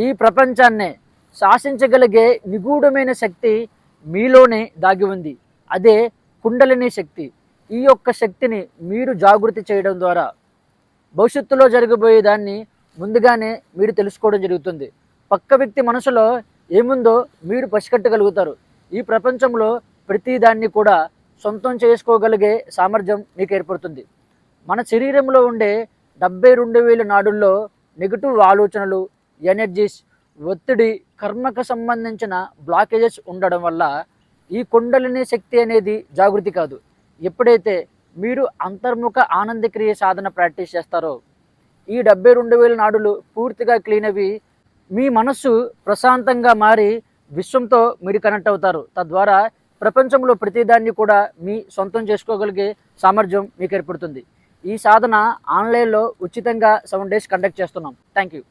ఈ ప్రపంచాన్నే శాసించగలిగే నిగూఢమైన శక్తి మీలోనే దాగి ఉంది. అదే కుండలిని శక్తి. ఈ యొక్క శక్తిని మీరు జాగృతి చేయడం ద్వారా భవిష్యత్తులో జరగబోయే దాన్ని ముందుగానే మీరు తెలుసుకోవడం జరుగుతుంది. పక్క వ్యక్తి మనసులో ఏముందో మీరు పసిగట్టగలుగుతారు. ఈ ప్రపంచంలో ప్రతిదాన్ని కూడా సొంతం చేసుకోగలిగే సామర్థ్యం మీకు ఏర్పడుతుంది. మన శరీరంలో ఉండే 72,000 నాడుల్లో నెగిటివ్ ఆలోచనలు, ఎనర్జీస్, ఒత్తిడి, కర్మకు సంబంధించిన బ్లాకేజెస్ ఉండడం వల్ల ఈ కుండలిని శక్తి అనేది జాగృతి కాదు. ఎప్పుడైతే మీరు అంతర్ముఖ ఆనందక్రియ సాధన ప్రాక్టీస్ చేస్తారో ఈ 72,000 నాడులు పూర్తిగా క్లీన్ అవి మీ మనస్సు ప్రశాంతంగా మారి విశ్వంతో మీరు కనెక్ట్ అవుతారు. తద్వారా ప్రపంచంలో ప్రతిదాన్ని కూడా మీ సొంతం చేసుకోగలిగే సామర్థ్యం మీకు ఏర్పడుతుంది. ఈ సాధన ఆన్లైన్లో ఉచితంగా 7 days కండక్ట్ చేస్తున్నాం. Thank you.